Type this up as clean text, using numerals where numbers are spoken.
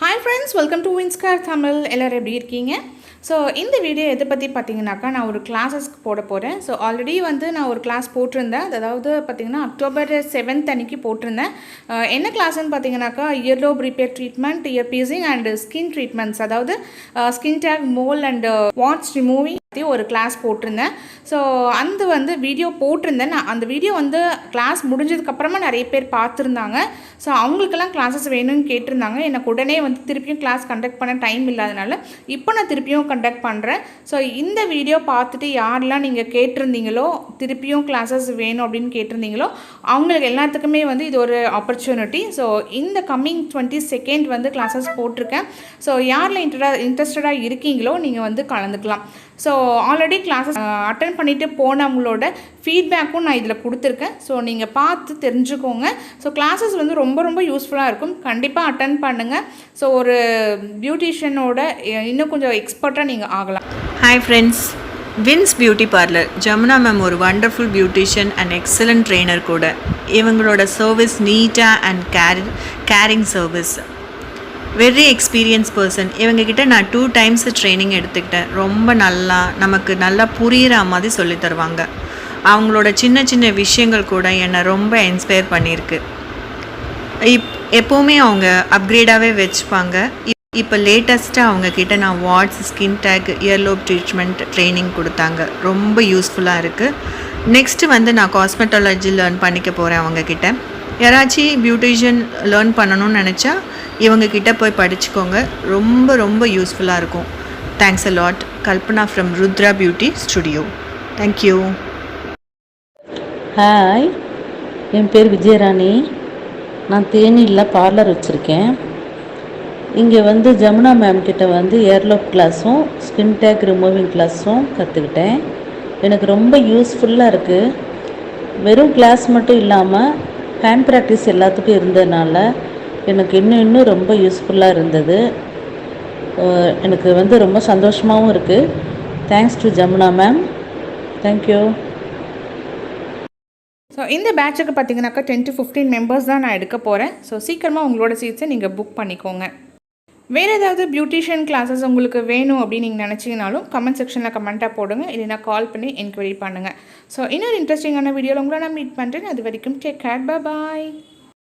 Hi friends, welcome to Windscar Tamil. எல்லாரும் எப்படி இருக்கீங்க? ஸோ இந்த வீடியோ எதை பற்றி பார்த்தீங்கன்னாக்கா நான் ஒரு கிளாஸஸ்க்கு போட போகிறேன். ஸோ ஆல்ரெடி வந்து நான் ஒரு கிளாஸ் போட்டிருந்தேன். அதாவது பார்த்திங்கன்னா அக்டோபர் 7th அன்றைக்கி போட்டிருந்தேன். என்ன கிளாஸ்ன்னு பார்த்தீங்கன்னாக்கா earlobe repair treatment, ear piercing and skin treatments, அதாவது skin tag, mole and warts removing ஒரு கிளாஸ் போட்டிருந்தேன். ஸோ அந்த வந்து வீடியோ போட்டிருந்தேன். நான் அந்த வீடியோ வந்து கிளாஸ் முடிஞ்சதுக்கப்புறமா நிறைய பேர் பார்த்துருந்தாங்க. ஸோ அவங்களுக்கெல்லாம் கிளாஸஸ் வேணும்னு கேட்டிருந்தாங்க. எனக்கு உடனே வந்து திருப்பியும் கிளாஸ் கண்டக்ட் பண்ண டைம் இல்லாதனால இப்போ நான் திருப்பியும் கண்டக்ட் பண்ணுறேன். ஸோ இந்த வீடியோ பார்த்துட்டு யாரெல்லாம் நீங்கள் கேட்டிருந்தீங்களோ, திருப்பியும் கிளாஸஸ் வேணும் அப்படின்னு கேட்டிருந்தீங்களோ, அவங்களுக்கு எல்லாத்துக்குமே வந்து இது ஒரு ஆப்பர்ச்சுனிட்டி. ஸோ இந்த கம்மிங் 22nd வந்து கிளாஸஸ் போட்டிருக்கேன். ஸோ யாரில் இன்ட்ரெஸ்டடாக இருக்கீங்களோ நீங்கள் வந்து கலந்துக்கலாம். ஸோ ஆல்ரெடி கிளாஸஸ் அட்டன் பண்ணிவிட்டு போனவங்களோட ஃபீட்பேக்கும் நான் இதில் கொடுத்துருக்கேன். ஸோ நீங்கள் பார்த்து தெரிஞ்சுக்கோங்க. ஸோ கிளாஸஸ் வந்து ரொம்ப ரொம்ப யூஸ்ஃபுல்லாக இருக்கும். கண்டிப்பாக அட்டன் பண்ணுங்கள். ஸோ ஒரு பியூட்டிஷியனோட இன்னும் கொஞ்சம் எக்ஸ்பர்ட்டாக நீங்கள் ஆகலாம். Hi friends, Vins beauty parlour Jamuna ma'am ஒரு wonderful beautician and excellent trainer கூட. இவங்களோட சர்வீஸ் நீட்டாக and caring service, very experience person. இவங்கக்கிட்ட நான் 2 times ட்ரைனிங் எடுத்துக்கிட்டேன். ரொம்ப நமக்கு நல்லா புரிகிற மாதிரி சொல்லி தருவாங்க. அவங்களோட சின்ன சின்ன விஷயங்கள் கூட என்னை ரொம்ப இன்ஸ்பயர் பண்ணியிருக்கு. எப்போவுமே அவங்க அப்கிரேடாகவே வச்சுப்பாங்க. இப்போ லேட்டஸ்ட்டாக அவங்கக்கிட்ட நான் warts, skin tag, earlobe treatment training கொடுத்தாங்க. ரொம்ப யூஸ்ஃபுல்லாக இருக்குது. நெக்ஸ்ட்டு வந்து நான் காஸ்மெட்டாலஜி லேர்ன் பண்ணிக்க போகிறேன் அவங்கக்கிட்ட. யாராச்சும் பியூட்டிஷியன் லேர்ன் பண்ணணும்னு நினச்சா இவங்கக்கிட்ட போய் படிச்சுக்கோங்க. ரொம்ப ரொம்ப யூஸ்ஃபுல்லாக இருக்கும். Thanks a lot. Kalpana from Rudra beauty studio. Thank you. Hi, என் பேர் விஜயராணி. நான் தேனியில் பார்லர் வச்சுருக்கேன். இங்கே வந்து ஜமுனா மேம் கிட்ட வந்து ஏர்லோப் கிளாஸும் ஸ்கின் டேக் ரிமூவிங் கிளாஸும் கற்றுக்கிட்டேன். எனக்கு ரொம்ப யூஸ்ஃபுல்லாக இருக்குது. வெறும் கிளாஸ் மட்டும் இல்லாமல் ஹேண்ட் ப்ராக்டிஸ் எல்லாத்துக்கும் இருந்ததுனால எனக்கு இன்னும் ரொம்ப யூஸ்ஃபுல்லாக இருந்தது. எனக்கு வந்து ரொம்ப சந்தோஷமாகவும் இருக்குது. Thanks to Jamuna ma'am. Thank you. So இந்த பேட்சுக்கு பார்த்தீங்கன்னாக்கா 10 to 15 மெம்பர்ஸ் தான் நான் எடுக்க போகிறேன். ஸோ சீக்கிரமாக உங்களோட சீட்ஸை நீங்கள் புக் பண்ணிக்கோங்க. வேறு ஏதாவது பியூட்டிஷியன் கிளாஸஸ் உங்களுக்கு வேணும் அப்படின்னு நீங்கள் நினச்சிங்கனாலும் கமெண்ட் செக்ஷனில் கமெண்ட்டாக போடுங்க. இல்லைனா கால் பண்ணி என்கொயரி பண்ணுங்கள். ஸோ இன்னொரு இன்ட்ரெஸ்டிங்கான வீடியோவில் உங்களை நான் மீட் பண்ணுறேன். அது வரைக்கும் டேக் கேர். பாய்.